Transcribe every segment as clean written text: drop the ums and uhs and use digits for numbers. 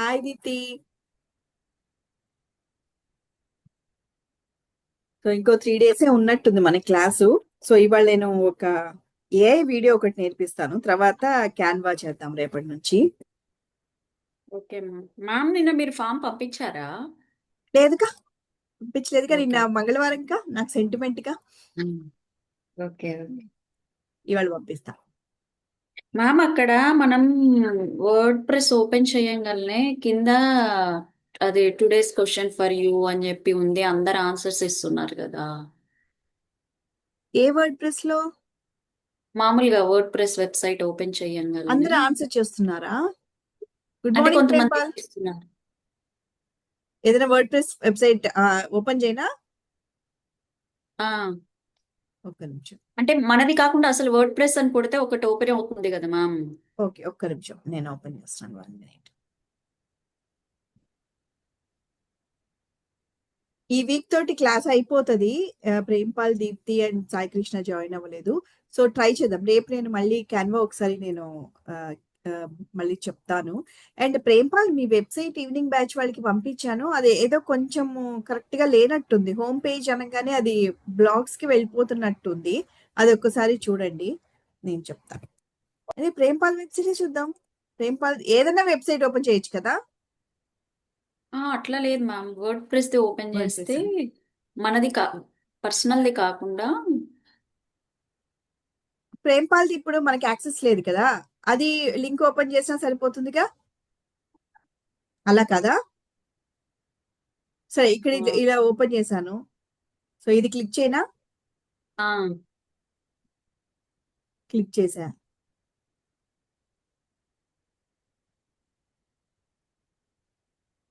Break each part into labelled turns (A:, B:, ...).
A: Hi Deepti. So ఇంకో 3 డేసే ఉన్నట్టుంది మన క్లాసు. సో ఇవాళ నేను ఒక ఏఐ వీడియో ఒకటి నేర్పిస్తాను, తర్వాత క్యాన్వా చేద్దాం రేపటి నుంచి.
B: Okay ma'am. మ్యామ్ నిన్న మీరు ఫామ్ పంపించారా?
A: లేదుగా, పంపించలేదుగా.
B: ఓకే.
A: నిన్న మంగళవారంగా నాకు సెంటిమెంట్గా.
B: మ్మ్. Okay okay.
A: ఇవాళ పంపిస్తా.
B: మ్యామ్ అక్కడ మనం వర్డ్ ప్రెస్ ఓపెన్ చేయంగానే కింద అది టుడేస్ క్వశ్చన్ ఫర్ యూ అని చెప్పి ఉంది, అందరు ఆన్సర్స్ ఇస్తున్నారు కదా.
A: ఏ వర్డ్ ప్రెస్ లో
B: మామూలుగా వర్డ్ ప్రెస్ వెబ్సైట్ ఓపెన్ చేయంగానే
A: అందరూ ఆన్సర్ చేస్తున్నారా? గుడ్
B: అంటే
A: మార్నింగ్
B: కొంతమంది
A: ప్రేమ్పాల్.
B: ఇస్తున్నారు.
A: ఏదైనా వర్డ్ ప్రెస్ వెబ్సైట్ ఓపెన్ చేయనా?
B: ఆ,
A: ఒక్క నిమిషం.
B: అంటే మనది కాకుండా అసలు వర్డ్ ప్రెస్ అని కొడితే ఒకటి ఓపెన్ అవుతుంది కదా మ్యామ్.
A: ఓకే, ఒక్క నిమిషం, నేను ఓపెన్ చేస్తాను. 1 minute. ఈ వీక్ తోటి క్లాస్ అయిపోతుంది. ప్రేమ్పాల్, దీప్తి అండ్ సాయి కృష్ణ జాయిన్ అవ్వలేదు. సో ట్రై చేద్దాం. రేపు నేను మళ్ళీ క్యాన్వా ఒకసారి నేను ఆ, ఆ, మళ్ళీ చెప్తాను. అండ్ ప్రేమ్పాల్, మీ వెబ్సైట్ ఈవినింగ్ బ్యాచ్ వాళ్ళకి పంపించాను. అది ఏదో కొంచెం కరెక్ట్ గా లేనట్టుంది. హోమ్ పేజ్ అనగానే అది బ్లాగ్స్ కి వెళ్ళిపోతున్నట్టుంది. అది ఒక్కసారి చూడండి, నేను చెప్తాను. అదే ప్రేమ్పాల్ వెబ్సైట్ చూద్దాం. ప్రేమ్పాల్ ఏదైనా వెబ్సైట్ ఓపెన్ చేయొచ్చు కదా.
B: అట్లా లేదు ma'am, word press the open
A: word
B: చేస్తే
A: ప్రెస్
B: మనది పర్సనల్ది కాకుండా.
A: ప్రేమ్పాల్‌ది ఇప్పుడు మనకి యాక్సెస్ లేదు కదా. అది లింక్ ఓపెన్ చేసినా సరిపోతుందిగా. అలా కదా? సరే, ఇక్కడ
B: ఆ,
A: ఇలా ఓపెన్ చేశాను. సో ఇది క్లిక్ చేయనా?
B: ఆ,
A: క్లిక్ చేశా.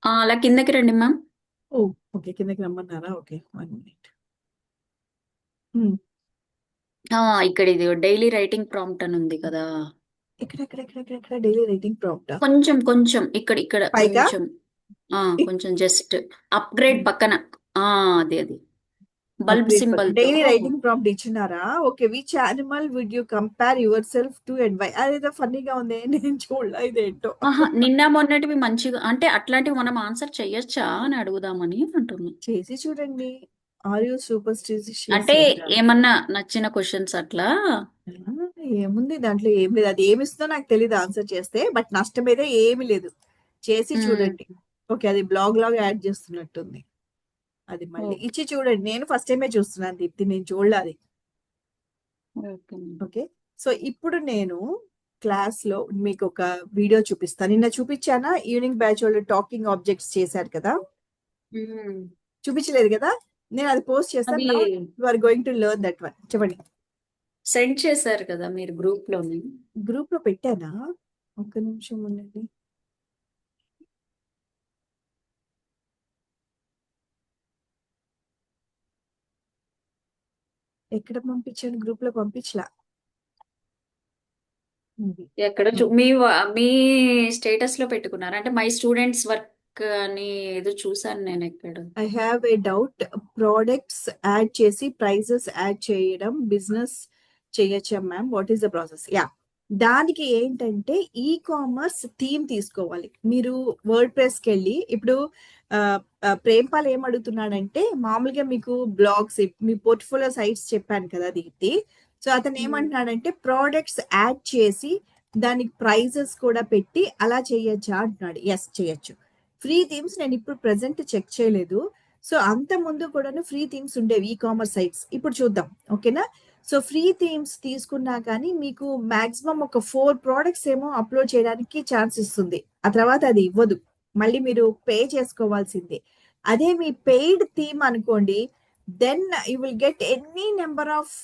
B: అలా కిందకి రండి మ్యామ్.
A: ఓ, ఓకే, కిందకి రమ్మన్నారా? Okay, 1 minute. హ్మ్.
B: ఇక్కడ ఇది డైలీ రైటింగ్ ప్రాంప్ట్ అని ఉంది కదా.
A: ఎక్కడ డైలీ రైటింగ్ ప్రాంప్టా?
B: కొంచెం కొంచెం ఇక్కడ ఇక్కడ
A: పైకా?
B: కొంచెం. కొంచెం జస్ట్ అప్గ్రేడ్ పక్కన. ఆ, అది అది బల్బ్
A: అప్గ్రేడ్
B: సింబల్ తో.
A: డైలీ రైటింగ్ ప్రాంప్ట్ ఇచ్చినారా? Okay, which animal would you compare yourself to and why? అదేదో ఫన్నీగా ఉంది, నేను చూడలే ఇదేంటో.
B: ఆహా, నిన్న మొన్నటివి మంచిగా, అంటే అట్లాంటివి మనం ఆన్సర్ చెయ్యొచ్చా అని అడుగుదామని అంటున్నా.
A: చేసి చూడండి. ఆర్ యూ సూపర్ స్టిషియస్
B: అంటే
A: ఎదురా?
B: ఏమన్నా నచ్చిన క్వశ్చన్స్ అట్లా.
A: ఏముంది దాంట్లో, ఏం లేదు. అది ఏమి ఇస్తుందో నాకు తెలియదు ఆన్సర్ చేస్తే, బట్ నష్టం అయితే ఏమీ లేదు. చేసి
B: ఉమ్,
A: చూడండి. ఓకే, అది బ్లాగ్ లాగా యాడ్ చేస్తున్నట్టుంది. అది మళ్ళీ
B: ఓకే
A: ఇచ్చి చూడండి. నేను ఫస్ట్ టైమే చూస్తున్నాను దీప్తి, నేను చూడలే అది.
B: Okay
A: okay. సో ఇప్పుడు నేను క్లాస్ లో మీకు ఒక వీడియో చూపిస్తాను. నిన్న చూపించానా? ఈవినింగ్ బ్యాచ్ వాళ్ళు టాకింగ్ ఆబ్జెక్ట్స్ చేశారు కదా.
B: మ్మ్.
A: చూపించలేదు కదా. నేను అది పోస్ట్ చేస్తాను.
B: అది
A: now you are going to learn that one. చెప్పండి.
B: సెండ్ చేశారు కదా మీరు గ్రూప్ లోని.
A: గ్రూప్ లో పెట్టానా? ఒక్క నిమిషం ఉండండి. ఎక్కడ పంపించాను? గ్రూప్ లో పంపించలా.
B: ఎక్కడ మీ స్టేటస్ లో పెట్టుకున్నారు అంటే మై స్టూడెంట్స్ వర్క్ అని ఏదో చూసాను నేను ఎక్కడ.
A: I have a doubt. Products add చేసి ప్రైజెస్ యాడ్ చేయడం బిజినెస్ చేయొచ్చా ma'am? What is the process? Yeah, దానికి ఏంటంటే ఈ కామర్స్ థీమ్ తీసుకోవాలి మీరు. వర్డ్ ప్రెస్కి వెళ్ళి ఇప్పుడు ప్రేమ్పాల్ ఏం అడుగుతున్నాడంటే, మామూలుగా మీకు బ్లాగ్స్, మీ పోర్ట్ఫోలియో సైట్స్ చెప్పాను కదా దీప్తి. సో అతను
B: మ్మ్.
A: ఏమంటున్నాడంటే ప్రోడక్ట్స్ యాడ్ చేసి దానికి ప్రైజెస్ కూడా పెట్టి అలా చేయొచ్చా అంటున్నాడు. ఎస్, చేయొచ్చు. ఫ్రీ థీమ్స్ నేను ఇప్పుడు ప్రెసెంట్ చెక్ చేయలేదు. సో అంత ముందు కూడాను ఫ్రీ థీమ్స్ ఉండేవి ఈ కామర్స్ సైట్స్. ఇప్పుడు చూద్దాం, ఓకేనా. సో ఫ్రీ థీమ్స్ తీసుకున్నా కానీ మీకు మాక్సిమం ఒక 4 ప్రోడక్ట్స్ ఏమో అప్లోడ్ చేయడానికి ఛాన్స్ ఇస్తుంది. ఆ తర్వాత అది ఇవ్వదు, మళ్ళీ మీరు పే చేసుకోవాల్సిందే. అదే మీ పెయిడ్ థీమ్ అనుకోండి, then you will get any number of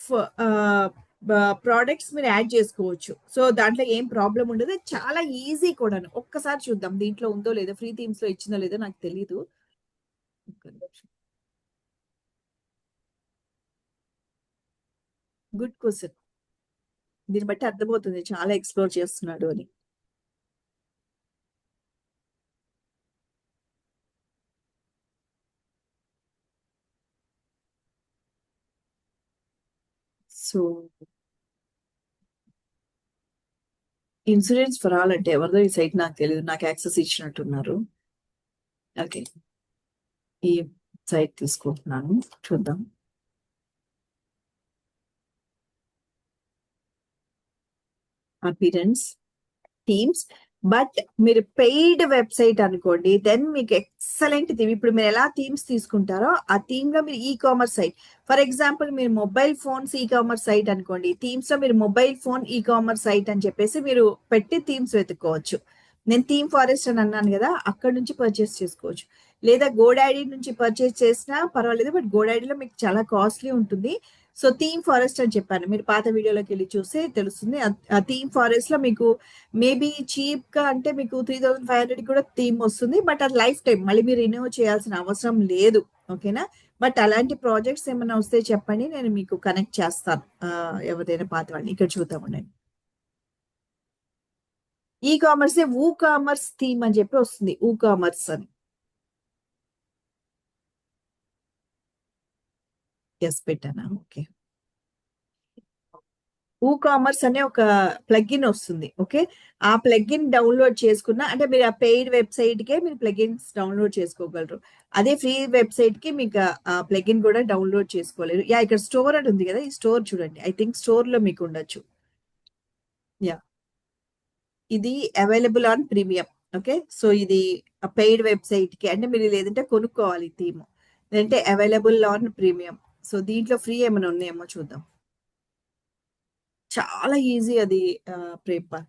A: products మీరు యాడ్ చేసుకోవచ్చు. సో దాంట్లో ఏం ప్రాబ్లం ఉండదు, చాలా ఈజీ కూడాను. ఒక్కసారి చూద్దాం దీంట్లో ఉందో లేదో, ఫ్రీ థీమ్స్ లో ఇచ్చిందో లేదో నాకు తెలీదు. Good question. దీన్ని బట్టి అర్థమవుతుంది చాలా ఎక్స్ప్లోర్ చేస్తున్నాడు అని. సో ఇన్సూరెన్స్ ఫర్ ఆల్ అంటే ఎవరిదో ఈ సైట్ నాకు తెలియదు, నాకు యాక్సెస్ ఇచ్చినట్టున్నారు. ఓకే, ఈ సైట్ తీసుకుంటున్నాను, చూద్దాం. Appearance themes. బట్ మీరు పెయిడ్ వెబ్సైట్ అనుకోండి, దెన్ మీకు ఎక్సలెంట్ థీమ్. ఇప్పుడు మీరు ఎలా థీమ్స్ తీసుకుంటారో ఆ థీమ్ లో మీరు e commerce site, for example మీరు mobile phones e commerce site అనుకోండి, థీమ్స్ లో మీరు mobile phone e commerce site అని చెప్పేసి మీరు పెట్టి థీమ్స్ వెతుక్కోవచ్చు. నేను థీమ్ ఫారెస్ట్ అని అన్నాను కదా, అక్కడ నుంచి పర్చేస్ చేసుకోవచ్చు. లేదా గోడాడీ నుంచి పర్చేస్ చేసినా పర్వాలేదు, బట్ గోడాడీలో మీకు చాలా కాస్ట్లీ ఉంటుంది. సో థీమ్ ఫారెస్ట్ అని చెప్పాను, మీరు పాత వీడియోలోకి వెళ్ళి చూస్తే తెలుస్తుంది. ఆ థీమ్ ఫారెస్ట్ లో మీకు మేబీ చీప్ గా అంటే మీకు 3500 కూడా థీమ్ వస్తుంది, బట్ అది లైఫ్ టైం, మళ్ళీ మీరు రిన్యూ చేయాల్సిన అవసరం లేదు. ఓకేనా? బట్ అలాంటి ప్రాజెక్ట్స్ ఏమైనా వస్తే చెప్పండి, నేను మీకు కనెక్ట్ చేస్తాను. ఎవరైనా పాత వాళ్ళని ఇక్కడ చూద్దామండి. ఈ కామర్స్ ఊ కామర్స్ థీమ్ అని చెప్పి వస్తుంది, ఊ కామర్స్ అని. ఎస్ పెట్టానా? ఓకే. ఊ కామర్స్ అనే ఒక ప్లగిన్ వస్తుంది. ఓకే, ఆ ప్లగిన్ డౌన్లోడ్ చేసుకున్న అంటే మీరు ఆ పెయిడ్ వెబ్సైట్ కే మీరు ప్లగిన్స్ డౌన్లోడ్ చేసుకోగలరు. అదే ఫ్రీ వెబ్సైట్ కి మీకు ఆ ప్లగిన్ కూడా డౌన్లోడ్ చేసుకోలేరు. యా, ఇక్కడ స్టోర్ అని ఉంది కదా, ఈ స్టోర్ చూడండి. ఐ థింక్ స్టోర్ లో మీకు ఉండొచ్చు. యా, ఇది available on premium. Okay, so ఇది పెయిడ్ వెబ్సైట్ కి అంటే మీరు లేదంటే కొనుక్కోవాలి థీమ్, లేదంటే అవైలబుల్ ఆన్ ప్రీమియం. సో దీంట్లో ఫ్రీ ఏమైనా ఉన్నాయేమో చూద్దాం. చాలా ఈజీ అది. ప్రేమ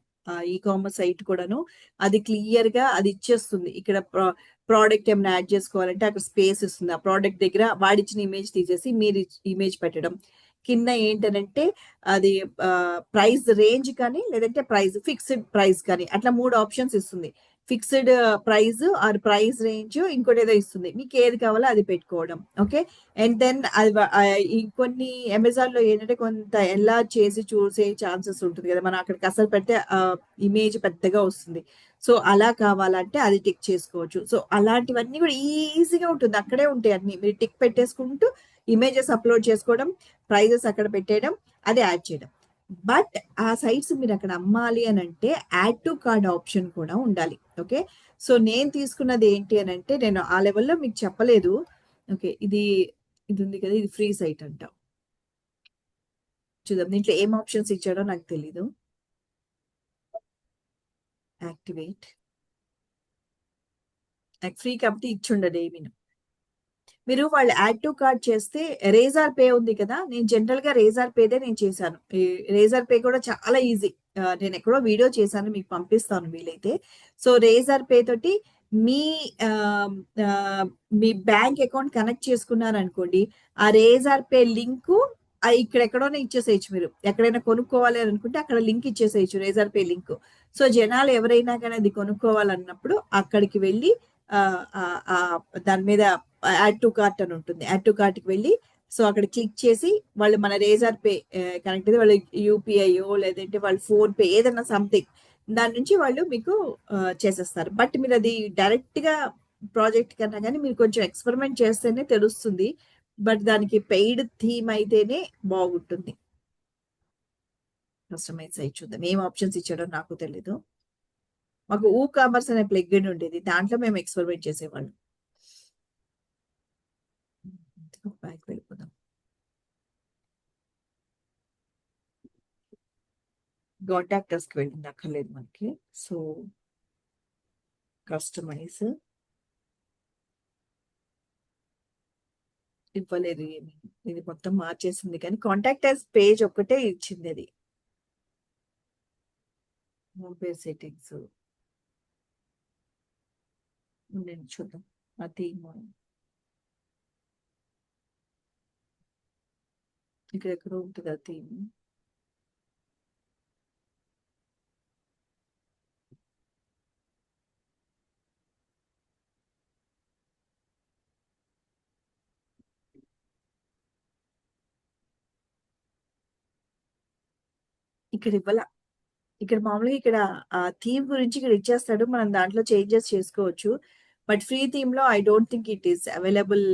A: ఈ కామర్స్ సైట్ కూడాను అది క్లియర్ గా అది ఇచ్చేస్తుంది. ఇక్కడ ప్రోడక్ట్ ఏమైనా యాడ్ చేసుకోవాలంటే అక్కడ స్పేస్ ఇస్తుంది. ఆ ప్రోడక్ట్ దగ్గర వాడిచ్చిన ఇమేజ్ తీసేసి మీరు ఇమేజ్ పెట్టడం. కింద ఏంటనంటే అది ప్రైస్ రేంజ్ కానీ, లేదంటే ప్రైస్ ఫిక్స్డ్ ప్రైస్ కానీ, అట్లా 3 ఆప్షన్స్ ఇస్తుంది. Fixed price or price range, ఇంకోటి ఏదో ఇస్తుంది. మీకు ఏది కావాలో అది పెట్టుకోవడం. ఓకే, అండ్ దెన్ అది ఇంకొన్ని అమెజాన్ లో ఏంటంటే కొంత ఎలా చేసి చూసే ఛాన్సెస్ ఉంటుంది కదా, మనం అక్కడికి అసలు పెడితే ఇమేజ్ పెద్దగా వస్తుంది. సో అలా కావాలంటే అది టిక్ చేసుకోవచ్చు. సో అలాంటివన్నీ కూడా ఈజీగా ఉంటుంది, అక్కడే ఉంటాయి అన్ని. మీరు టిక్ పెట్టేసుకుంటూ ఇమేజెస్ అప్లోడ్ చేసుకోవడం, ప్రైజెస్ అక్కడ పెట్టేయడం, అది యాడ్ చేయడం. బట్ ఆ సైట్స్ మీరు అక్కడ అమ్మాలి అని అంటే యాడ్ టు కార్డ్ ఆప్షన్ కూడా ఉండాలి. ఓకే, సో నేను తీసుకున్నది ఏంటి అని అంటే, నేను ఆ లెవెల్లో మీకు చెప్పలేదు. ఓకే, ఇది ఉంది కదా, ఇది ఫ్రీ సైట్ అంట. చూద్దాం దీంట్లో ఏం ఆప్షన్స్ ఇచ్చాడో నాకు తెలీదు. యాక్టివేట్, నాకు ఫ్రీ కాబట్టి ఇచ్చుండదు ఏమీ. మీరు వాళ్ళు యాడ్ టు కార్ట్ చేస్తే రేజర్ పే ఉంది కదా, నేను జనరల్ గా రేజర్ పేదే నేను చేశాను. ఈ రేజర్ పే కూడా చాలా ఈజీ. నేను ఎక్కడో వీడియో చేశాను, మీకు పంపిస్తాను వీలైతే. సో రేజర్ పే తోటి మీ ఆ, ఆ, మీ బ్యాంక్ అకౌంట్ కనెక్ట్ చేసుకున్నారనుకోండి, ఆ రేజర్ పే లింక్ ఇక్కడ ఎక్కడోనే ఇచ్చేసేయచ్చు. మీరు ఎక్కడైనా కొనుక్కోవాలి అని అనుకుంటే అక్కడ లింక్ ఇచ్చేసేయచ్చు, రేజర్ పే లింక్. సో జనాలు ఎవరైనా కానీ అది కొనుక్కోవాలన్నప్పుడు అక్కడికి వెళ్ళి ఆ, ఆ, ఆ, దాని మీద యాడ్ టు కార్ట్ అని ఉంటుంది, యాడ్ టు కార్ట్ కి వెళ్ళి సో అక్కడ క్లిక్ చేసి వాళ్ళు మన రేజర్ పే కనెక్ట్ అయితే వాళ్ళు యూపీఐఓ లేదంటే వాళ్ళు ఫోన్ పే ఏదైనా సంథింగ్ దాని నుంచి వాళ్ళు మీకు చేసేస్తారు. బట్ మీరు అది డైరెక్ట్ గా ప్రాజెక్ట్ కన్నా కానీ మీరు కొంచెం ఎక్స్పెరిమెంట్ చేస్తేనే తెలుస్తుంది. బట్ దానికి పెయిడ్ థీమ్ అయితేనే బాగుంటుంది. కస్టమైజ్ సైట్ చూద్దాం ఏం ఆప్షన్స్ ఇచ్చాడో నాకు తెలీదు. మాకు ఊ కామర్స్ అనే ప్లగ్ఇన్ ఉండేది, దాంట్లో మేము ఎక్స్పెరిమెంట్ చేసేవాళ్ళం. బ్యాక్ వెళ్ళిపోదాం. కాంటాక్టర్స్ కి వెళ్ళింది అక్కర్లేదు మనకి. సో కస్టమైజ్ ఇవ్వలేదు ఏమి, ఇది మొత్తం మార్చేసింది కానీ కాంటాక్టర్స్ పేజ్ ఒక్కటే ఇచ్చింది. అది హోమ్ పేజ్ సెట్టింగ్స్ నేను చూద్దాం. ఆ థీమ్ ఇక్కడ ఎక్కడో ఉంటుంది ఆ థీమ్. ఇక్కడ ఇవ్వాల. ఇక్కడ మామూలుగా ఇక్కడ ఆ థీమ్ గురించి ఇక్కడ ఇచ్చేస్తాడు, మనం దాంట్లో చేంజెస్ చేసుకోవచ్చు. బట్ ఫ్రీ థీమ్ లో I don't think it is available.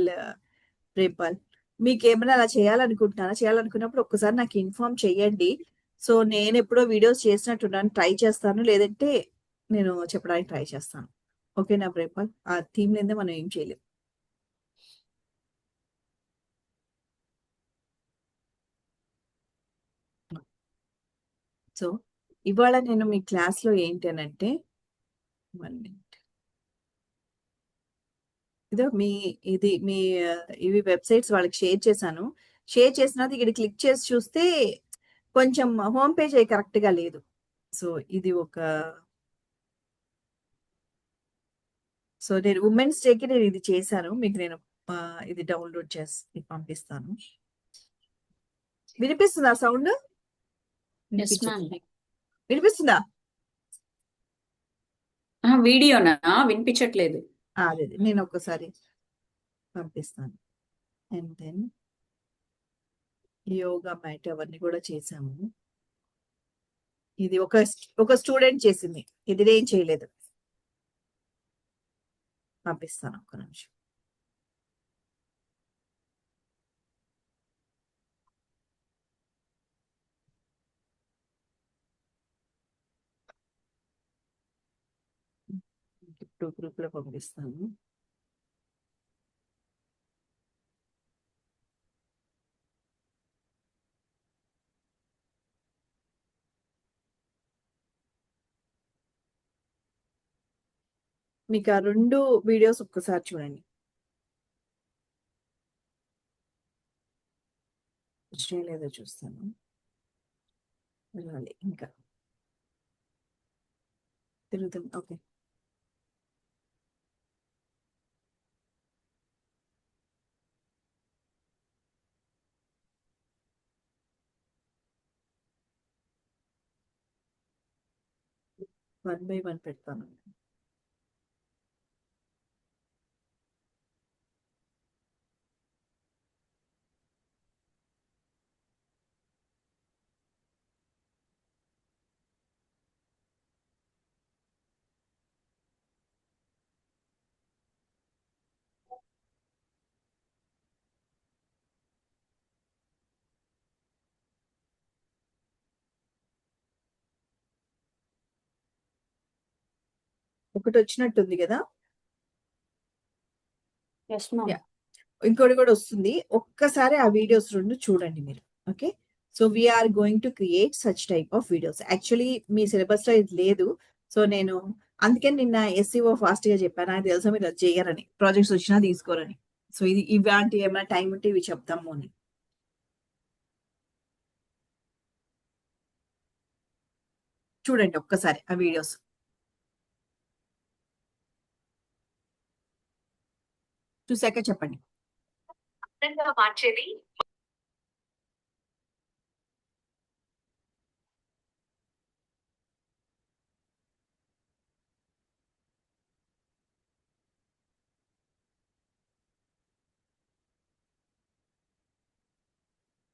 A: Prempal మీకు ఏమైనా అలా చేయాలనుకుంటున్నారా? చేయాలనుకున్నప్పుడు ఒక్కసారి నాకు ఇన్ఫార్మ్ చెయ్యండి. సో నేను ఎప్పుడో వీడియోస్ చేసినట్టున్నాను, ట్రై చేస్తాను, లేదంటే నేను చెప్పడానికి ట్రై చేస్తాను. ఓకేనా ప్రేమపాల్? ఆ థీమ్ లేదే మనం ఏం చేయలేం. సో ఇవాళ నేను మీ క్లాస్లో ఏంటి అని అంటే, 1 minute. ఇదో మీ ఇవి వెబ్సైట్స్ వాళ్ళకి షేర్ చేశాను. షేర్ చేసినది ఇక్కడ క్లిక్ చేసి చూస్తే కొంచెం హోమ్ పేజ్ అయి కరెక్ట్ గా లేదు. సో ఇది నేను ఉమెన్స్ డేకి నేను ఇది చేశాను. మీకు నేను ఇది డౌన్లోడ్ చేసి పంపిస్తాను. వినిపిస్తుందా సౌండ్?
B: Yes ma'am.
A: వినిపిస్తుందా?
B: వీడియోనా వినిపించట్లేదు.
A: అదే నేను ఒక్కసారి పంపిస్తాను. అండ్ దెన్ యోగా మ్యాట్ అవన్నీ కూడా చేశాము. ఇది ఒక స్టూడెంట్ చేసింది, ఇది నేను చేయలేదు. పంపిస్తాను ఒక్క నిమిషం. ఇప్పుడు గ్రూప్ లో పంపిస్తాను. మీకు ఆ 2 వీడియోస్ ఒక్కసారి చూడండి. వచ్చినాయో లేదో చూస్తాను. వెళ్ళాలి ఇంకా తిరుగుతుంది. ఓకే, వన్ బై వన్ పెడతాను. ఒకటి వచ్చినట్టుంది కదా?
B: Yes ma'am.
A: యా, ఇంకోటి కూడా వస్తుంది. ఒక్కసారి ఆ వీడియోస్ 2 చూడండి మీరు. Okay, so we're going to create such type of videos. Actually మీ సిలబస్ లో ఇది లేదు. సో నేను అందుకని నిన్న ఎస్సీఓ ఫాస్ట్ గా చెప్పాను. నాకు తెలుసా మీరు అది చేయరని, ప్రాజెక్ట్స్ వచ్చినా తీసుకోరని. సో ఇది ఇలాంటి ఏమైనా టైం ఉంటే ఇవి చెప్తాము అని. చూడండి ఒక్కసారి ఆ వీడియోస్. చూసాక చెప్పండి.
B: మార్చేది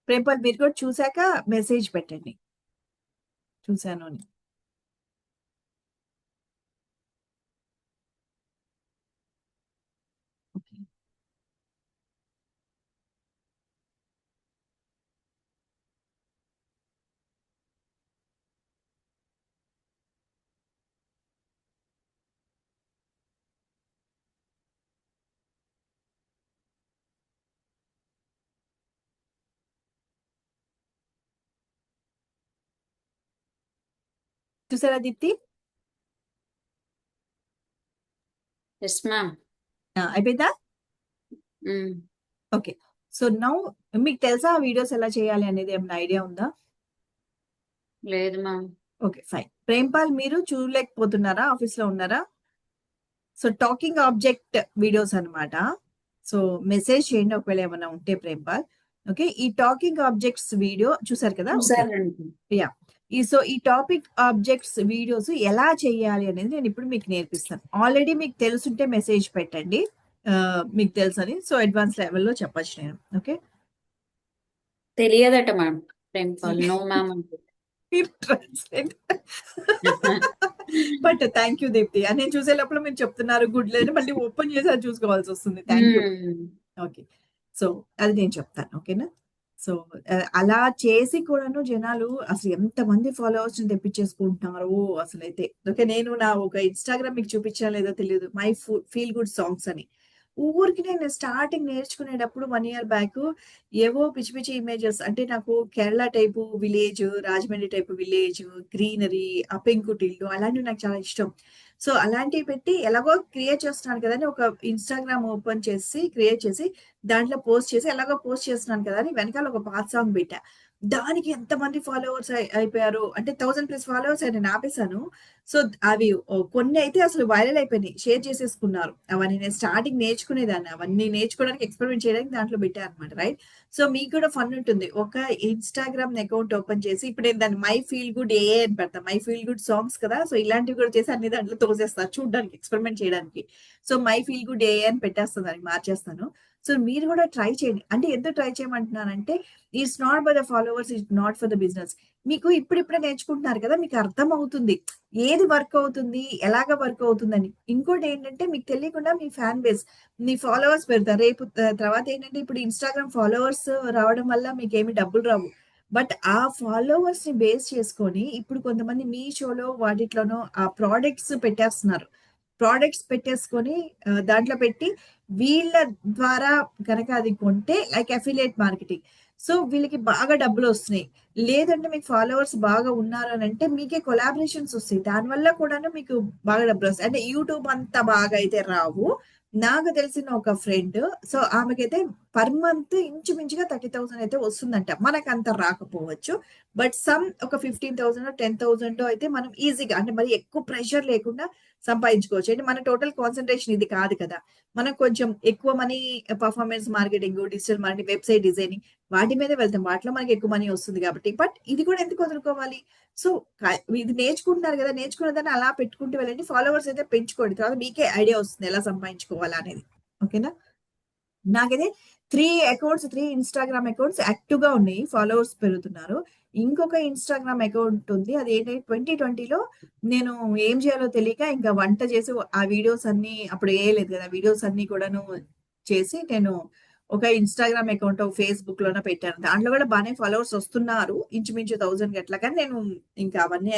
A: ప్రేమపాల్ మీరు కూడా చూసాక మెసేజ్ పెట్టండి చూసాను అని. ఓకే, చూసారా దీప్తి?
B: Yes ma'am.
A: అయిపోయిందా? ఓకే, సో నౌ మీకు తెలుసా ఆ వీడియోస్ ఎలా చేయాలి అనేది ఏమైనా ఐడియా ఉందా?
B: లేదు మ్యామ్.
A: Okay fine. ప్రేమ్పాల్ మీరు చూడలేకపోతున్నారా? ఆఫీస్ లో ఉన్నారా? సో టాకింగ్ ఆబ్జెక్ట్ వీడియోస్ అన్నమాట. సో మెసేజ్ చేయండి ఒకవేళ ఏమైనా ఉంటే ప్రేమ్పాల్. ఓకే, ఈ టాకింగ్ ఆబ్జెక్ట్స్ వీడియో చూసారు కదా? ఓకే,
B: చూసారండి.
A: యా, ఈ టాపిక్ ఆబ్జెక్ట్స్ వీడియోస్ ఎలా చేయాలి అనేది నేను ఇప్పుడు మీకు నేర్పిస్తాను. ఆల్రెడీ మీకు తెలుసుంటే మెసేజ్ పెట్టండి మీకు తెలుసని. సో అడ్వాన్స్ లెవెల్లో చెప్పచ్చు నేను. ఓకే,
B: తెలియదట మ్యామ్. టెంపల్ నో మ్యామ్ అంటే.
A: But thank you Deepti. నేను చూసే లోపల మీరు చెప్తున్నారు గుడ్ లేదని మళ్ళీ ఓపెన్ చేసి అది చూసుకోవాల్సి వస్తుంది. Thank you. ఓకే, సో అది నేను చెప్తాను. ఓకేనా? సో అలా చేసి కూడాను జనాలు అసలు ఎంతమంది ఫాలోవర్స్ తెప్పించేసుకుంటున్నారు అసలైతే. ఓకే. నేను నా ఒక ఇన్‌స్టాగ్రామ్ మీకు చూపించానో లేదో తెలీదు. మై ఫీల్ గుడ్ సాంగ్స్ అని. ఊరికే నేను స్టార్టింగ్ నేర్చుకునేటప్పుడు 1 ఇయర్ బ్యాక్ ఏవో పిచ్చి పిచ్చి ఇమేజెస్ అంటే నాకు Kerala type village, Rajahmundry type village, greenery, ఆ పెంకుటిల్లు అలాంటివి నాకు చాలా ఇష్టం. సో అలాంటివి పెట్టి ఎలాగో క్రియేట్ చేస్తున్నాను కదా అని ఒక ఇన్‌స్టాగ్రామ్ ఓపెన్ చేసి క్రియేట్ చేసి దాంట్లో పోస్ట్ చేసి ఎలాగో పోస్ట్ చేస్తున్నాను కదా అని వెనకాల ఒక పాత సాంగ్ పెట్టా. దానికి ఎంతమంది ఫాలోవర్స్ అయిపోయారు. అంటే 1000+ ఫాలోవర్స్ నేను ఆపేసాను. సో అవి కొన్ని అయితే అసలు వైరల్ అయిపోయినాయి. షేర్ చేసేసుకున్నారు. అవన్నీ నేను స్టార్టింగ్ నేర్చుకునేదాన్ని. అవన్నీ నేర్చుకోవడానికి ఎక్స్‌పెరిమెంట్ చేయడానికి దాంట్లో పెట్టా అనమాట. రైట్. సో మీకు కూడా ఫన్ ఉంటుంది. ఒక ఇన్‌స్టాగ్రామ్ అకౌంట్ ఓపెన్ చేసి ఇప్పుడు నేను దాన్ని మై ఫీల్ గుడ్ ఏఏ అని పెడతా. మై ఫీల్ గుడ్ సాంగ్స్ కదా! సో ఇలాంటివి కూడా చేసి అన్ని దాంట్లో తోసేస్తా చూడ్డానికి ఎక్స్‌పెరిమెంట్ చేయడానికి. సో మై ఫీల్ గుడ్ ఏఏ అని పెట్టేస్తాను. దానికి మార్చేస్తాను. సో మీరు కూడా ట్రై చేయండి. అంటే ఎందుకు ట్రై చేయమంటున్నానంటే it's not by the followers, it's not for the business. మీకు ఇప్పుడిప్పుడే నేర్చుకుంటున్నారు కదా! మీకు అర్థమవుతుంది. ఏది వర్క్ అవుతుంది? ఎలాగ వర్క్ అవుతుందని. ఇంకోటేంటంటే మీకు తెలియకుండా మీ ఫ్యాన్ బేస్, మీ ఫాలోవర్స్ పెడతారు. రేపు తర్వాత ఏంటంటే ఇప్పుడు ఇన్‌స్టాగ్రామ్ ఫాలోవర్స్ రావడం వల్ల మీకేమి డబ్బులు రావు. బట్ ఆ ఫాలోవర్స్‌ని బేస్ చేసుకొని ఇప్పుడు కొంతమంది మీషోలో వాటిట్లోనో ఆ ప్రొడక్ట్స్ పెట్టేస్తున్నారు. ప్రొడక్ట్స్ పెట్టేసుకొని దాంట్లో పెట్టి వీళ్ళ ద్వారా గనక అది కొంటే లైక్ అఫిలియేట్ మార్కెటింగ్. సో వీళ్ళకి బాగా డబ్బులొస్తున్నాయి. లేదంటే మీకు ఫాలోవర్స్ బాగా ఉన్నారు అనంటే మీకే కొలాబరేషన్స్ ఒస్తాయి. దానివల్ల కూడాను మీకు బాగా డబ్బులొస్తాయి. అంటే యూట్యూబ్ అంత బాగా అయితే రావు. నాకు తెలిసిన ఒక ఫ్రెండ్ సో ఆమెకైతే పర్ మంత్ ఇంచుమించుగా 30,000 అయితే వస్తుందంట. మనకంత రాకపోవచ్చు. బట్ సమ్ ఒక 15,000 10,000 అయితే మనం ఈజీగా అంటే మరి ఎక్కువ ప్రెషర్ లేకుండా సంపాదించుకోవచ్చు. అంటే మన టోటల్ కాన్సంట్రేషన్ ఇది కాదు కదా! మనం కొంచెం ఎక్కువ money performance marketing, digital marketing, website designing వాటి మీదే వెళ్తాం. వాటిలో మనకి ఎక్కువ మనీ వస్తుంది కాబట్టి. బట్ ఇది కూడా ఎందుకు వదులుకోవాలి? సో, ఇది నేర్చుకుంటున్నారు గదా! నేర్చుకున్న దాన్ని అలా పెట్టుకుంటూ వెళ్ళండి. ఫాలోవర్స్ అయితే పెంచుకోండి. తర్వాత మీకే ఐడియా వస్తుంది ఎలా సంపాదించుకోవాలా అనేది. ఓకేనా? నాకైతే 3 అకౌంట్స్ 3 ఇన్‌స్టాగ్రామ్ అకౌంట్స్ యాక్టివ్‌గా ఉన్నాయి. ఫాలోవర్స్ పెరుగుతున్నారు. ఇంకొక ఇన్‌స్టాగ్రామ్ అకౌంట్ ఉంది. అదేంటి 2020లో నేను ఏం చేయాలో తెలియక ఇంకా వంట చేసి ఆ వీడియోస్ అన్నీ అప్పుడు ఏఐ లేదు కదా! వీడియోస్ అన్నీ కూడాను చేసి నేను ఒక ఇన్‌స్టాగ్రామ్ అకౌంట్ ఫేస్‌బుక్‌లోనో పెట్టాను. దాంట్లో కూడా బానే ఫాలోవర్స్ వస్తున్నారు. ఇంచుమించు 1000 అట్లా. కానీ నేను ఇంకా అవన్నీ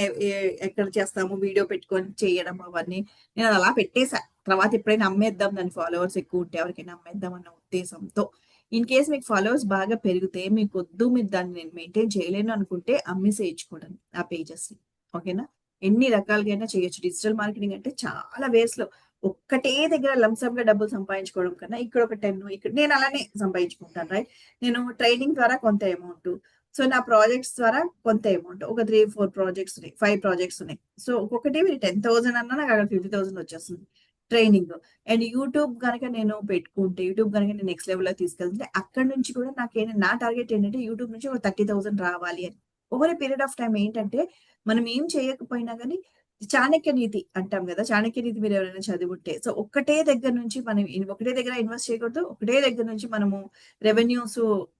A: ఎక్కడ చేస్తాము వీడియో పెట్టుకొని చేయడం అవన్నీ నేను అలా పెట్టేసా. తర్వాత ఎప్పుడైనా అమ్మేద్దాం దాని ఫాలోవర్స్ ఎక్కువుంటే ఎవరికైనా అమ్మేద్దాం అన్న ఉద్దేశంతో. ఇన్ కేస్ మీకు ఫాలోవర్స్ బాగా పెరిగితే మీకొద్దు మీరు దాన్ని నేను మెయింటైన్ చేయలేను అనుకుంటే అమ్మేసేయొచ్చు కూడాను ఆ పేజెస్‌ని. ఓకేనా? ఎన్ని రకాలుగైనా చేయొచ్చు. డిజిటల్ మార్కెటింగ్ అంటే చాలా వేస్‌లో ఒక్కటే దగ్గర లంసమ్‌గా డబ్బులు సంపాదించుకోవడం కన్నా ఇక్కడ ఒక 10 ఇక్కడ నేను అలానే సంపాదించుకుంటాను. రైట్. నేను ట్రైనింగ్ ద్వారా కొంత అమౌంట్. సో, నా ప్రాజెక్ట్స్ ద్వారా కొంత అమౌంట్. ఒక 3, 4 ప్రాజెక్ట్స్ ఉన్నాయి. 5 ప్రాజెక్ట్స్ ఉన్నాయి. సో, ఒక్కొక్కటి 10,000 అన్నా నాకు అక్కడ 50,000 వచ్చేస్తుంది. ట్రైనింగ్. అండ్ యూట్యూబ్ గనక నేను పెట్టుకుంటే, యూట్యూబ్ గనక నేను నెక్స్ట్ లెవెల్‌లో తీసుకెళ్తే అక్కడి నుంచి కూడా నా టార్గెట్ ఏంటంటే యూట్యూబ్ నుంచి ఒక 30,000 రావాలి అని. Over a period of time ఏంటంటే మనం ఏం చేయకపోయినా గాని చాణక్య నీతి అంటాం గదా! చాణక్య నీతి మీరెవరైనా చదివుంటే. సో, ఒక్కటే దగ్గర నుంచి మనం ఒకటే దగ్గర ఇన్వెస్ట్ చేయకూడదు. ఒకటే దగ్గర నుంచి మనము రెవెన్యూస్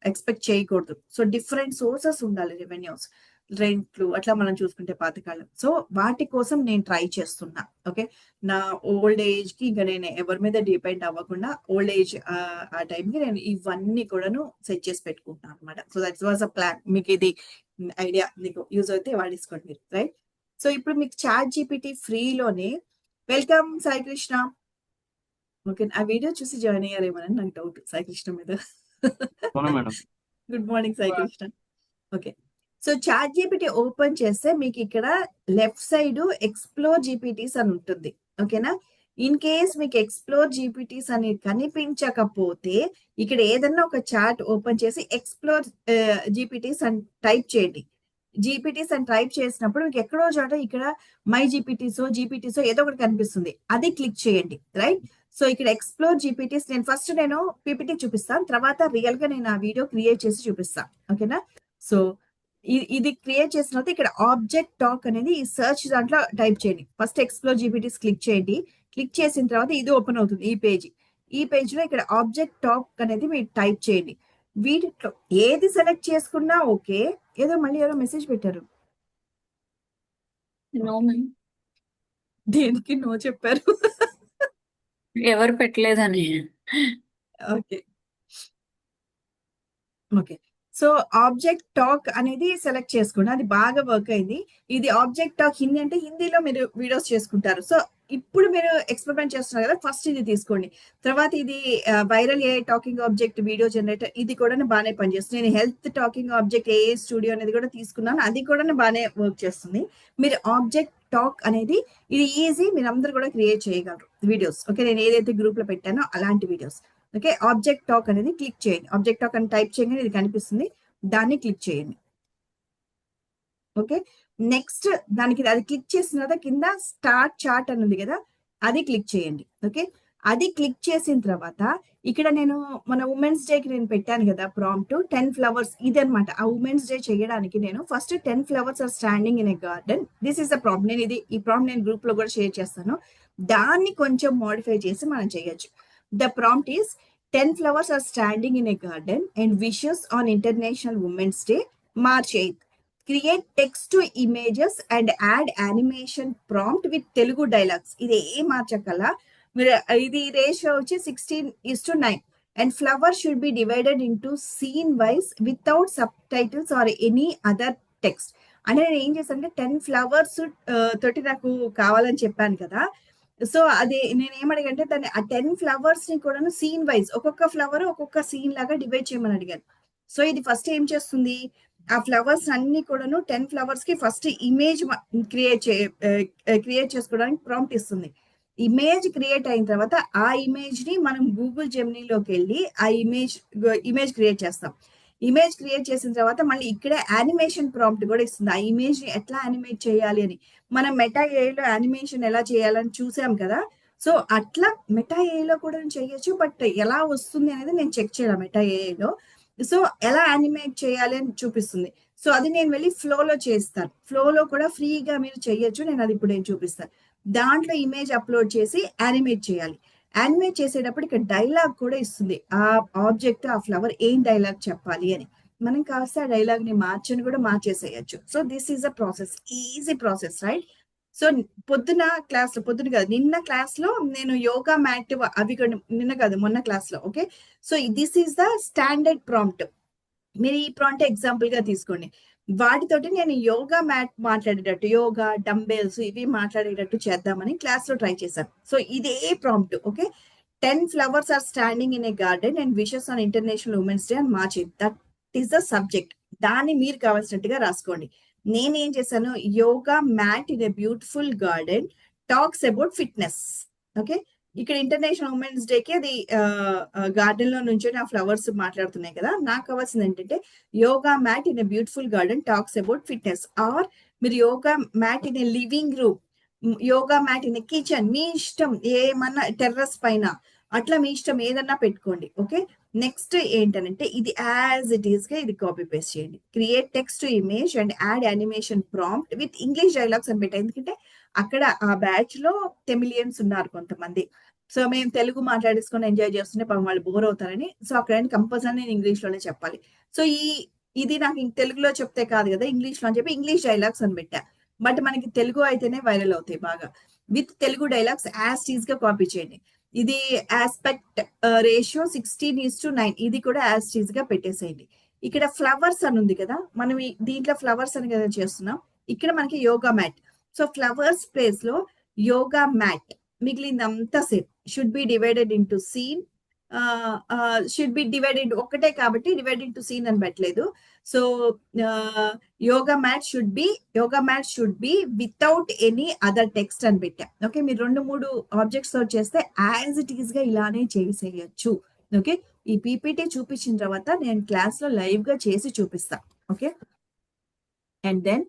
A: ఎక్స్‌పెక్ట్ చేయకూడదు. సో, డిఫరెంట్ సోర్సెస్ ఉండాలి రెవెన్యూస్. రెంట్లు అట్లా మనం చూసుకుంటే పాతకాలం. సో, వాటి కోసం నేను ట్రై చేస్తున్నా. ఓకే. నా ఓల్డ్ ఏజ్‌కి ఇంక నేను ఎవరి మీద డిపెండ్ అవ్వకుండా ఓల్డ్ ఏజ్ ఆ టైంకి నేను ఇవన్నీ కూడాను సెట్ చేసి పెట్టుకుంటున్నాను అనమాట. So, that was a plan. మీకిది ఐడియా మీకు యూజ్ అయితే వాడేసుకోండి మీరు. రైట్. సో, ఇప్పుడు మీకు చాట్ జీపీటీ ఫ్రీలోనే వెల్కమ్ సాయి కృష్ణ. ఓకే. ఆ వీడియో చూసి జాయిన్ అయ్యారేమోనని నాకు డౌట్ సాయి కృష్ణ మీద.
C: అవునా madam.
A: Good morning Sai Krishna. Okay. So, chat GPT open చేస్తే మీకిక్కడ లెఫ్ట్ సైడ్ ఎక్స్‌ప్లోర్ జీపీటీస్ అని ఉంటుంది. ఓకేనా? ఇన్ కేస్ మీకు ఎక్స్‌ప్లోర్ జీపీటీస్ అని కనిపించకపోతే ఇక్కడ ఏదన్నా ఒక చాట్ ఓపెన్ చేసి ఎక్స్‌ప్లోర్ జీపీటీస్ అని టైప్ చేయండి. జీపీటీస్ అని టైప్ చేసినప్పుడు మీకు ఎక్కడో చోట ఇక్కడ మై జీపీటీసో ఏదో ఒకటి కనిపిస్తుంది. అది క్లిక్ చేయండి. రైట్. సో, ఇక్కడ ఎక్స్‌ప్లోర్ జీపీటీస్ నేను పీపీటీ చూపిస్తాను. తర్వాత రియల్‌గా నేను ఆ వీడియో క్రియేట్ చేసి చూపిస్తా. ఓకేనా? సో, ఇది క్రియేట్ చేసిన తర్వాత ఇక్కడ ఆబ్జెక్ట్ టాక్ అనేది ఈ సెర్చ్ దాంట్లో టైప్ చేయండి. ఫస్ట్ ఎక్స్‌ప్లోర్ జీపీటీస్ క్లిక్ చేయండి. క్లిక్ చేసిన తర్వాత ఇది ఓపెన్ అవుతుంది ఈ పేజ్. ఈ పేజ్‌లో ఇక్కడ ఆబ్జెక్ట్ టాక్ అనేది మీరు టైప్ చేయండి. వీటిలో ఏది సెలెక్ట్ చేసుకున్నా ఓకే. మళ్ళీ ఎవరో మెసేజ్ పెట్టారు.
B: No
A: okay.
B: మ్యామ్.
A: దేనికి నో చెప్పారు?
B: ఎవరు పెట్టలేదని.
A: Okay. Okay. So object talk అనేది సెలెక్ట్ చేసుకోండి, అది బాగా వర్క్ అయింది. ఇది ఆబ్జెక్ట్ టాక్ హిందీ అంటే హిందీలో మీరు వీడియోస్ చేసుకుంటారు. సో ఇప్పుడు మీరు ఎక్స్పెరిమెంట్ చేస్తున్నారు కదా, ఫస్ట్ ఇది తీసుకోండి. తర్వాత ఇది వైరల్ ఏ టాకింగ్ ఆబ్జెక్ట్ వీడియో జనరేటర్, ఇది కూడా బాగానే పనిచేస్తుంది. నేను హెల్త్ టాకింగ్ ఆబ్జెక్ట్ ఏ స్టూడియో అనేది కూడా తీసుకున్నాను, అది కూడా బాగానే వర్క్ చేస్తుంది. మీరు ఆబ్జెక్ట్ టాక్ అనేది ఇది ఈజీ, మీరు అందరు కూడా క్రియేట్ చేయగలరు వీడియోస్. ఓకే, నేను ఏదైతే గ్రూప్ లో పెట్టానో అలాంటి వీడియోస్. ఓకే, ఆబ్జెక్ట్ టాక్ అనేది క్లిక్ చేయండి. ఆబ్జెక్ట్ టాక్ అని టైప్ చేయగానే ఇది కనిపిస్తుంది, దాన్ని క్లిక్ చేయండి. ఓకే, నెక్స్ట్ దానికి అది క్లిక్ చేసిన తర్వాత కింద స్టార్ట్ చార్ట్ అని ఉంది కదా, అది క్లిక్ చేయండి. ఓకే, అది క్లిక్ చేసిన తర్వాత ఇక్కడ నేను మన ఉమెన్స్ డేకి నేను పెట్టాను కదా ప్రాంప్ట్ 10 ఫ్లవర్స్, ఇది అనమాట. ఆ ఉమెన్స్ డే చేయడానికి నేను first 10 flowers are standing in a garden, this is the prompt. నేను ఈ ప్రాంప్ట్ నేను గ్రూప్ లో కూడా షేర్ చేస్తాను, దాన్ని కొంచెం మోడిఫై చేసి మనం చేయొచ్చు. The prompt is 10 flowers are standing in a garden and wishes on International Women's Day, March 8th. Create text to images and add animation prompt with Telugu dialogues. ఇది ఏ మార్చకల్లా మీరు ఇది రేషియో వచ్చి 16:9 and flowers should be divided into scene wise without subtitles or any other text. అంటే నేను ఏం చేశాను అంటే 10 flowers తోటి నాకు కావాలని చెప్పాను కదా. సో అది నేను ఏమడిగంటే దాన్ని ఆ 10 ఫ్లవర్స్ ని కూడా సీన్ వైజ్ ఒక్కొక్క ఫ్లవర్ ఒక్కొక్క సీన్ లాగా డివైడ్ చేయమని అడిగాను. సో ఇది ఫస్ట్ ఏం చేస్తుంది, ఆ ఫ్లవర్స్ అన్ని కూడాను 10 ఫ్లవర్స్ కి ఫస్ట్ ఇమేజ్ క్రియేట్ చేసుకోవడానికి ప్రాంప్ట్ ఇస్తుంది. ఇమేజ్ క్రియేట్ అయిన తర్వాత ఆ ఇమేజ్ ని మనం గూగుల్ జెమినీలోకి వెళ్ళి ఆ ఇమేజ్ క్రియేట్ చేస్తాం. ఇమేజ్ క్రియేట్ చేసిన తర్వాత మళ్ళీ ఇక్కడే యానిమేషన్ ప్రాంప్ట్ కూడా ఇస్తుంది, ఆ ఇమేజ్ ని ఎట్లా యానిమేట్ చేయాలి అని. మనం మెటా ఏఐలో యానిమేషన్ ఎలా చేయాలని చూసాం కదా, సో అట్లా మెటా ఏఐలో కూడా చేయొచ్చు. బట్ ఎలా వస్తుంది అనేది నేను చెక్ చేయాలి మెటా ఏఐలో. సో ఎలా యానిమేట్ చేయాలి అని చూపిస్తుంది. సో అది నేను వెళ్ళి ఫ్లోలో చేస్తాను, ఫ్లోలో కూడా ఫ్రీగా మీరు చేయొచ్చు, నేను అది ఇప్పుడు నేను చూపిస్తాను. దాంట్లో ఇమేజ్ అప్లోడ్ చేసి యానిమేట్ చేయాలి. యానిమేట్ చేసేటప్పుడు ఇక్కడ డైలాగ్ కూడా ఇస్తుంది, ఆ ఆబ్జెక్ట్ ఆ ఫ్లవర్ ఏం డైలాగ్ చెప్పాలి అని. మనం కాస్త ఆ డైలాగ్ ని మార్చని కూడా మార్చేసేయచ్చు. So this is a process, easy process, right? So పొద్దున కాదు నిన్న క్లాస్ లో నేను యోగా మ్యాట్ అవి కూడా నిన్న కాదు మొన్న క్లాస్ లో. Okay, so this is the standard prompt. మీరు ఈ ప్రాంప్ట్ ఎగ్జాంపుల్ గా తీసుకోండి. వాటితోటి నేను యోగా మ్యాట్ మాట్లాడేటట్టు, యోగా డంబెల్స్ ఇవి మాట్లాడేటట్టు చేద్దామని క్లాస్ లో ట్రై చేశాను. సో ఇదే prompt. Okay, 10 flowers are standing in a garden and wishes on International Women's Day on March 8th. That is the subject. దాన్ని మీరు కావాల్సినట్టుగా రాసుకోండి. నేనేం చేశాను, yoga mat in a beautiful garden talks about fitness. Okay, ఇక్కడ international women's డేకి అది garden లో నుంచి ఆ ఫ్లవర్స్ మాట్లాడుతున్నాయి కదా, నాకు కావాల్సింది ఏంటంటే yoga mat in a beautiful garden talks about fitness. Or మీరు yoga mat in a living room, yoga mat in a kitchen, మీ ఇష్టం, ఏమన్నా టెర్రస్ పైన, అట్లా మీ ఇష్టం ఏదన్నా పెట్టుకోండి. ఓకే, నెక్స్ట్ ఏంటంటే ఇది యాజ్ ఇట్ ఈస్ గా ఇది కాపీ పేస్ట్ చేయండి. Create text to image and add animation prompt with English dialogues అని పెట్టాను, ఎందుకంటే అక్కడ ఆ బ్యాచ్ లో టెమిలియన్స్ ఉన్నారు కొంతమంది. సో మేము తెలుగు మాట్లాడేసుకొని ఎంజాయ్ చేస్తుంటే పాపం వాళ్ళు బోర్ అవుతారని, సో అక్కడ కంపల్సరీ నేను ఇంగ్లీష్ లోనే చెప్పాలి. సో ఇది నాకు తెలుగులో చెప్తే కాదు కదా, ఇంగ్లీష్ లో అని చెప్పి ఇంగ్లీష్ డైలాగ్స్ అని పెట్టా. బట్ మనకి తెలుగు అయితేనే వైరల్ అవుతాయి బాగా. With Telugu dialogues as tease గా కాపీ చేయండి. ఇది ఆస్పెక్ట్ రేషియో 16:9, ఇది కూడా యాజ్ టీజ్ గా పెట్టేసేయండి. ఇక్కడ ఫ్లవర్స్ అని ఉంది కదా, మనం దీంట్లో ఫ్లవర్స్ అని కదా చేస్తున్నాం, ఇక్కడ మనకి yoga mat. So flowers place లో యోగా మ్యాట్, మిగిలిందంతా same. Should be divided into scene, should be divided ఒకటే కాబట్టి డివైడెడ్ ఇంటూ సీన్ అని పెట్టలేదు. So yoga mat should be without any other text అని పెట్టా. ఓకే, మీరు 2-3 ఆబ్జెక్ట్స్ తో చేస్తే యాజ్ ఇట్ ఈస్ గా ఇలానే చేసేయచ్చు. ఓకే, ఈ పీపీటీ చూపించిన తర్వాత నేను క్లాస్ లో లైవ్ గా చేసి చూపిస్తా. ఓకే, అండ్ దెన్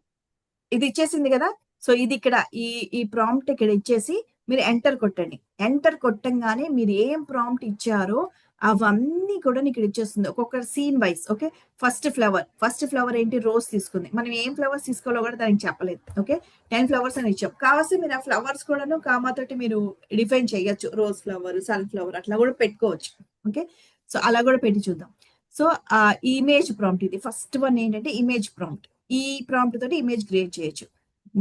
A: ఇది ఇచ్చేసింది కదా, సో ఇది ఇక్కడ ఈ ప్రాంప్ట్ ఇక్కడ ఇచ్చేసి మీరు ఎంటర్ కొట్టండి. ఎంటర్ కొట్టంగానే మీరు ఏం ప్రాంప్ట్ ఇచ్చారో అవన్నీ కూడా ఇక్కడ ఇచ్చేస్తుంది, ఒక్కొక్క scene wise. Okay, first flower ఏంటి, రోజ్ తీసుకుంది. మనం ఏం ఫ్లవర్స్ తీసుకోవాలో కూడా దానికి చెప్పలేదు. ఓకే, 10 ఫ్లవర్స్ అని ఇచ్చాం, కావాల్సి మీరు ఆ ఫ్లవర్స్ కూడాను కామాతోటి మీరు డిఫైన్ చేయొచ్చు, రోజ్ ఫ్లవర్, సన్ ఫ్లవర్ అట్లా కూడా పెట్టుకోవచ్చు. ఓకే, సో అలా కూడా పెట్టి చూద్దాం. సో ఆ ఇమేజ్ ప్రాంప్ట్, ఇది ఫస్ట్ వన్ ఏంటంటే ఇమేజ్ ప్రాంప్ట్. ఈ ప్రాంప్ట్ తోటి ఇమేజ్ క్రియేట్ చేయొచ్చు.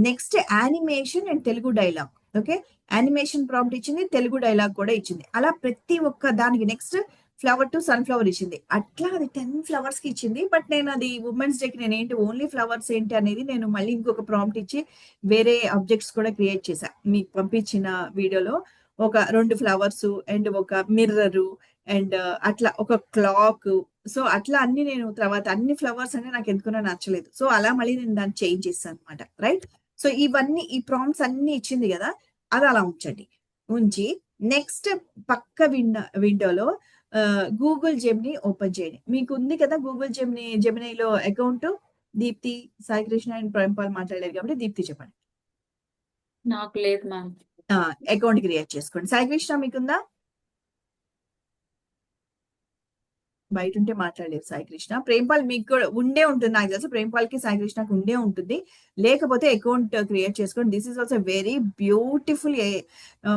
A: Next animation and Telugu dialogue. Okay, animation prompt ఇచ్చింది, తెలుగు డైలాగ్ కూడా ఇచ్చింది. అలా ప్రతి ఒక్క దానికి నెక్స్ట్ ఫ్లవర్ టు సన్‌ఫ్లవర్ ఇచ్చింది. అట్లా అది 10 ఫ్లవర్స్‌కి ఇచ్చింది. బట్ నేను అది వుమెన్స్ డేకి నేనేంటి ఓన్లీ ఫ్లవర్స్ ఏంటి అనేది నేను మళ్ళీ ఇంకొక ప్రాంప్ట్ ఇచ్చి వేరే ఆబ్జెక్ట్స్ కూడా క్రియేట్ చేశా. మీకు పంపించిన వీడియోలో ఒక 2 ఫ్లవర్సు అండ్ ఒక మిర్రరు అండ్ అట్లా ఒక క్లాకు. సో, అట్లా అన్నీ నేను తర్వాత అన్ని ఫ్లవర్స్ అంటే నాకెందుకనో నచ్చలేదు. సో, అలా మళ్ళీ నేను దాన్ని చేంజ్ చేశాననమాట. రైట్? సో, ఇవన్నీ ఈ ప్రాంప్ట్స్ అన్నీ ఇచ్చింది గదా! అది అలా ఉంచండి. ఉంచి నెక్స్ట్ పక్క విండోలో గూగుల్ జెమినీ ఓపెన్ చేయండి. మీకుంది కదా గూగుల్ జెమినీలో అకౌంట్. దీప్తి, సాయి కృష్ణ అండ్ ప్రేమ్‌పాల్ మాట్లాడారు కాబట్టి దీప్తి చెప్పండి.
B: నాకు లేదు మ్యామ్.
A: అకౌంట్ క్రియేట్ చేసుకోండి. సాయి కృష్ణ మీకుందా? బయటుంటే మాట్లాడలేదు సాయి కృష్ణ. ప్రేమ్‌పాల్ మీకు కూడా ఉండే ఉంటుంది నాకు తెలుసు. ప్రేమ్‌పాల్‌కి, సాయి కృష్ణకి ఉండే ఉంటుంది. లేకపోతే అకౌంట్ క్రియేట్ చేసుకోండి. This is also very beautiful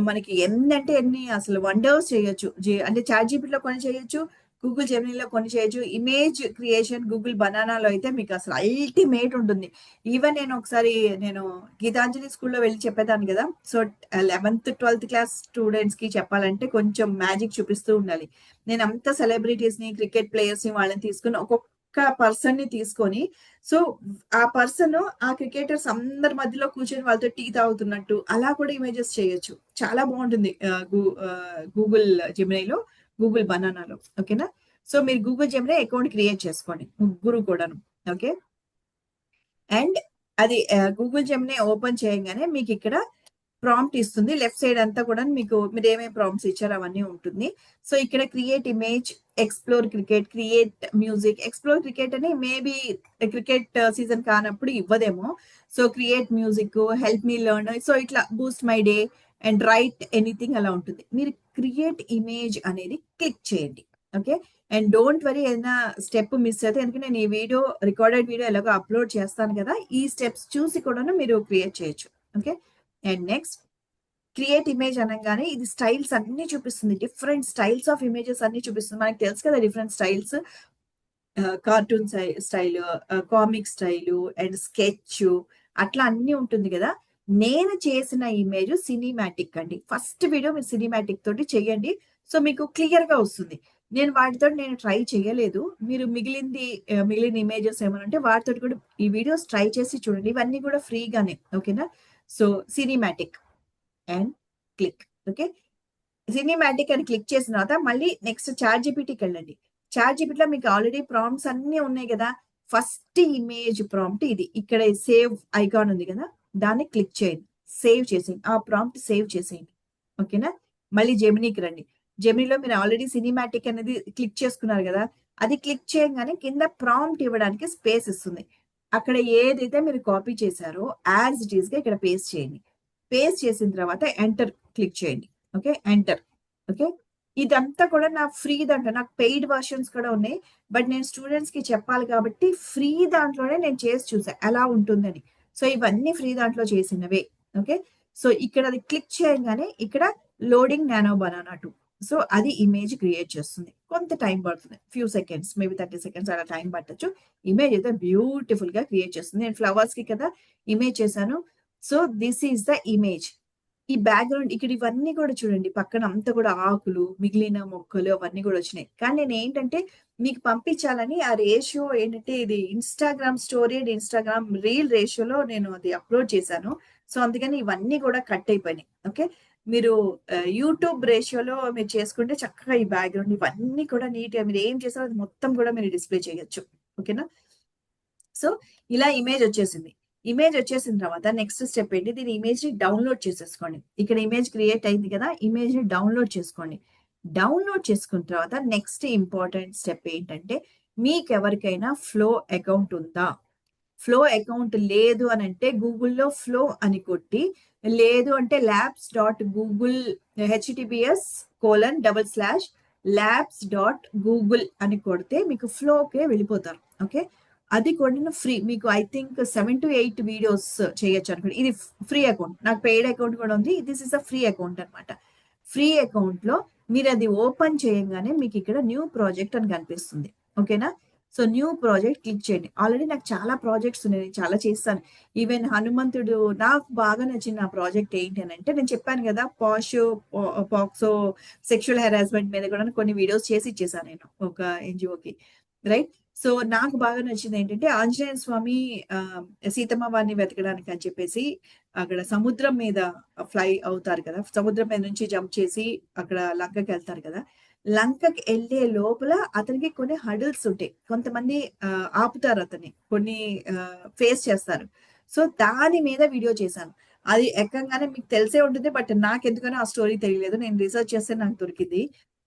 A: మనకి ఎన్నంటే ఎన్ని అసలు వండర్స్ చేయొచ్చు. అంటే చాట్ జీపీటీలో కొన్ని చేయొచ్చు. గూగుల్ జెమినీలో కొన్ని చేయొచ్చు. ఇమేజ్ క్రియేషన్ గూగుల్ బనానాలో అయితే మీకు అసలు అల్టిమేట్ ఉంటుంది. ఈవెన్ నేను ఒకసారి గీతాంజలి స్కూల్‌లో వెళ్లి చెప్పేదాన్ని కదా! సో, 11థ్, 12థ్ క్లాస్ స్టూడెంట్స్‌కి చెప్పాలంటే కొంచెం మ్యాజిక్ చూపిస్తూ ఉండాలి. నేనంతా సెలబ్రిటీస్‌ని, క్రికెట్ ప్లేయర్స్‌ని వాళ్ళని తీసుకొని ఒక్కొక్క పర్సన్‌ని తీసుకొని సో, ఆ పర్సన్ ఆ క్రికెటర్స్ అందరి మధ్యలో కూర్చొని వాళ్ళతో టీ తాగుతున్నట్టు అలా కూడా ఇమేజెస్ చేయొచ్చు. చాలా బావుంటుంది. గూగుల్ జెమినీలో, గూగుల్ బనానాలో. ఓకేనా? సో, మీరు గూగుల్ జెమినీ అకౌంట్ క్రియేట్ చేసుకోండి. ముగ్గురు కూడాను. ఓకే. అండ్ అది గూగుల్ జెమినీ ఓపెన్ చేయంగానే మీకిక్కడ ప్రాంప్ట్ ఇస్తుంది. లెఫ్ట్ సైడ్ అంతా కూడా మీకు మీరేమేం ప్రాంప్ట్స్ ఇచ్చారో అవన్నీ ఉంటుంది. సో, ఇక్కడ create image, explore cricket, create music. Explore cricket అని మేబీ క్రికెట్ సీజన్ కానప్పుడు ఇవ్వదేమో. So, create music, help me learn. So, ఇట్లా boost my day and write anything అలా ఉంటుంది. మీరు క్రియేట్ ఇమేజ్ అనేది క్లిక్ చేయండి. ఓకే. అండ్ డోంట్ వరీ ఏదైనా స్టెప్ మిస్ అయితే ఎందుకంటే నేను ఈ రికార్డెడ్ వీడియో ఎలాగో అప్‌లోడ్ చేస్తాను కదా! ఈ స్టెప్స్ చూసి కూడాను మీరు క్రియేట్ చేయొచ్చు. Okay. And next create image అనంగానే ఇది స్టైల్స్ అన్నీ చూపిస్తుంది. డిఫరెంట్ స్టైల్స్ ఆఫ్ ఇమేజెస్ అన్నీ చూపిస్తుంది. మనకు తెలుసు కదా different styles. Cartoon style, comic style and sketch అట్లా అన్నీ ఉంటుంది గదా! నేను చేసిన ఇమేజ్ సినిమాటిక్ అండి. ఫస్ట్ వీడియో మీరు సినిమాటిక్ తోటి చేయండి. సో, మీకు క్లియర్‌గా వస్తుంది. వాటితోటి నేను ట్రై చేయలేదు. మీరు మిగిలిన ఇమేజెస్ ఏమైనా ఉంటే వాటితోటి కూడా ఈ వీడియోస్ ట్రై చేసి చూడండి. ఇవన్నీ కూడా ఫ్రీగానే. ఓకేనా? So, cinematic and click. Okay. Cinematic అని క్లిక్ చేసిన తర్వాత మళ్ళీ నెక్స్ట్ చాట్ జీపీటీకెళ్ళండి. చాట్ జీపీటీలో మీకు ఆల్రెడీ ప్రాంప్ట్స్ అన్నీ ఉన్నాయి గదా! ఫస్ట్ ఇమేజ్ ప్రాంప్ట్ ఇది. ఇక్కడ సేవ్ ఐకాన్ ఉంది గదా! దాన్ని క్లిక్ చేయండి. సేవ్ చేసేయండి. ఆ ప్రాంప్ట్ సేవ్ చేసేయండి. ఓకేనా? మళ్ళీ జెమినీకి రండి. జెమినీలో మీరు ఆల్రెడీ సినిమాటిక్ అనేది క్లిక్ చేసుకున్నారు గదా! అది క్లిక్ చేయంగానే కింద ప్రాంప్ట్ ఇవ్వడానికి స్పేస్ ఇస్తుంది. అక్కడ ఏదైతే మీరు కాపీ చేశారో యాజ్ ఇట్ ఈస్‌గా ఇక్కడ పేస్ట్ చేయండి. పేస్ట్ చేసిన తర్వాత ఎంటర్ క్లిక్ చేయండి. ఓకే. ఎంటర్. ఓకే. ఇదంతా కూడా నా ఫ్రీ దాంట్లో నాకు పెయిడ్ వెర్షన్స్ కూడా ఉన్నాయి. బట్ నేను స్టూడెంట్స్‌కి చెప్పాలి కాబట్టి ఫ్రీ దాంట్లోనే నేను చేసి చూసా ఎలా ఉంటుందని. సో, ఇవన్నీ ఫ్రీ దాంట్లో చేసినవే. ఓకే. సో, ఇక్కడ అది క్లిక్ చేయంగానే ఇక్కడ లోడింగ్ నానో బనానా 2. సో, అది ఇమేజ్ క్రియేట్ చేస్తుంది. కొంత టైం పడుతుంది. ఫ్యూ సెకండ్స్ మేబీ 30 సెకండ్స్ అలా టైం పట్టొచ్చు. ఇమేజ్ అయితే బ్యూటిఫుల్‌గా క్రియేట్ చేస్తుంది. నేను ఫ్లవర్స్‌కి కదా ఇమేజ్ చేశాను. So, this is the image. ఈ బ్యాక్‌గ్రౌండ్ ఇక్కడ ఇవన్నీ కూడా చూడండి. పక్కన అంతా కూడా ఆకులు, మిగిలిన మొక్కలు అవన్నీ కూడా వచ్చినాయి. కానీ నేనేంటంటే మీకు పంపించాలని ఆ రేషియో ఏంటంటే ఇది Instagram story and Instagram reel రేషియోలో నేను అది అప్‌లోడ్ చేశాను. సో, అందుకని ఇవన్నీ కూడా కట్ అయిపోయినాయి. ఓకే. మీరు యూట్యూబ్ రేషియోలో మీరు చేసుకుంటే చక్కగా ఈ బ్యాక్‌గ్రౌండ్ ఇవన్నీ కూడా నీట్‌గా మీరు ఏం చేసారో అది మొత్తం కూడా మీరు డిస్‌ప్లే చేయొచ్చు. ఓకేనా? సో, ఇలా ఇమేజ్ వచ్చేసింది. ఇమేజ్ వచ్చేసిన తర్వాత నెక్స్ట్ స్టెప్ ఏంటి? దీని ఇమేజ్‌ని డౌన్‌లోడ్ చేసేసుకోండి. ఇక్కడ ఇమేజ్ క్రియేట్ అయింది కదా! ఇమేజ్‌ని డౌన్‌లోడ్ చేసుకోండి. డౌన్‌లోడ్ చేసుకున్న తర్వాత నెక్స్ట్ ఇంపార్టెంట్ స్టెప్ ఏంటంటే, మీకెవరికైనా ఫ్లో అకౌంట్ ఉందా? ఫ్లో అకౌంట్ లేదు అనంటే గూగుల్‌లో ఫ్లో అని కొట్టి, లేదు అంటే labs.google https://labs.google అని కొడితే మీకు ఫ్లోకే వెళ్ళిపోతారు. ఓకే. అది కూడా ఫ్రీ. మీకు ఐ థింక్ 7-8 వీడియోస్ చేయొచ్చు అనుకోండి. ఇది ఫ్రీ అకౌంట్. నాకు పెయిడ్ అకౌంట్ కూడా ఉంది. This is a free account అన్నమాట. ఫ్రీ అకౌంట్‌లో మీరది ఓపెన్ చేయంగానే మీకిక్కడ న్యూ ప్రాజెక్ట్ అని కనిపిస్తుంది. ఓకేనా? సో న్యూ ప్రాజెక్ట్ క్లిక్ చేయండి. ఆల్రెడీ నాకు చాలా ప్రాజెక్ట్స్ ఉన్నాయి. నేను చాలా చేస్తాను. ఈవెన్ హనుమంతుడు నాకు బాగా నచ్చిన నా ప్రాజెక్ట్ ఏంటి అని అంటే నేను చెప్పాను కదా పాక్సో సెక్షువల్ హెరాస్మెంట్ మీద కూడా కొన్ని వీడియోస్ చేసి ఇచ్చేసాను నేను ఒక ఎన్జిఓకి, రైట్. సో నాకు బాగా నచ్చింది ఏంటంటే ఆంజనేయ స్వామి సీతమ్మ వారిని వెతకడానికి అని చెప్పేసి అక్కడ సముద్రం మీద ఫ్లై అవుతారు కదా, సముద్రం మీద నుంచి జంప్ చేసి అక్కడ లంకకి వెళ్తారు కదా. లంకకి వెళ్ళే లోపల అతనికి కొన్ని హడిల్స్ ఉంటాయి. కొంతమంది ఆపుతారు అతన్ని, కొన్ని ఫేస్ చేస్తారు. సో దాని మీద వీడియో చేశాను. అది ఎక్కంగానే మీకు తెలిసే ఉంటుంది. బట్ నాకెందుకనో ఆ స్టోరీ తెలియలేదు. నేను రీసెర్చ్ చేస్తే నాకు దొరికింది.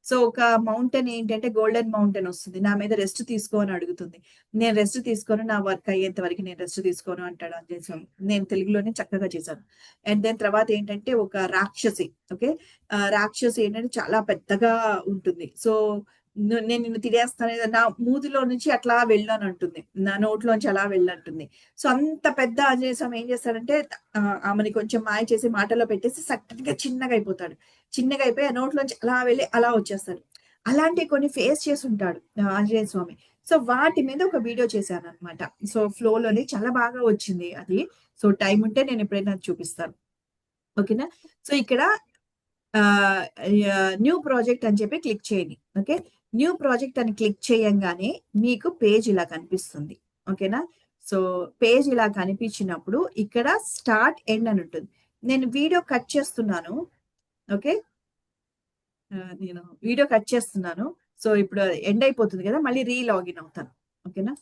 A: సో ఒక మౌంటైన్ ఏంటంటే గోల్డెన్ మౌంటైన్ వస్తుంది. నా మీద రెస్ట్ తీసుకో అని అడుగుతుంది. నేను రెస్ట్ తీసుకోను, నా వర్క్ అయ్యేంత వరకు నేను రెస్ట్ తీసుకోను అంటాడు ఆంజనేయ స్వామి. నేను తెలుగులోనే చక్కగా చేశాను. అండ్ దెన్ తర్వాత ఏంటంటే ఒక రాక్షసి, ఓకే, రాక్షసి ఏంటంటే చాలా పెద్దగా ఉంటుంది. సో నేను నిన్ను తినేస్తాను, నా మూతిలో నుంచి అట్లా వెళ్ళాను అంటుంది, నా నోట్లోంచి అలా వెళ్ళంటుంది. సో అంత పెద్ద ఆంజనేయ స్వామి ఏం చేస్తాడంటే ఆమెని కొంచెం మాయ చేసి మాటలో పెట్టేసి సడన్ గా చిన్నగా అయిపోతాడు. చిన్నగా అయిపోయి ఆ నోట్లోంచి అలా వెళ్ళి అలా వచ్చేస్తాడు. అలాంటివి కొన్ని ఫేస్ చేసి ఉంటాడు ఆంజనేయ స్వామి. సో వాటి మీద ఒక వీడియో చేశాను అనమాట. సో ఫ్లోలోని చాలా బాగా వచ్చింది అది. సో టైం ఉంటే నేను ఎప్పుడైనా చూపిస్తాను, ఓకేనా. సో ఇక్కడ న్యూ ప్రాజెక్ట్ అని చెప్పి క్లిక్ చేయండి. ఓకే, న్యూ ప్రాజెక్ట్ అని క్లిక్ చేయంగానే మీకు పేజ్ ఇలా కనిపిస్తుంది, ఓకేనా. సో పేజ్ ఇలా కనిపించినప్పుడు ఇక్కడ స్టార్ట్ ఎండ్ అని ఉంటుంది. నేను వీడియో కట్ చేస్తున్నాను, ఓకే. నేను వీడియో కట్ చేస్తున్నాను. సో ఇప్పుడు ఎండ్ అయిపోతుంది కదా, మళ్ళీ రీలాగిన్ అవుతాను, ఓకేనా.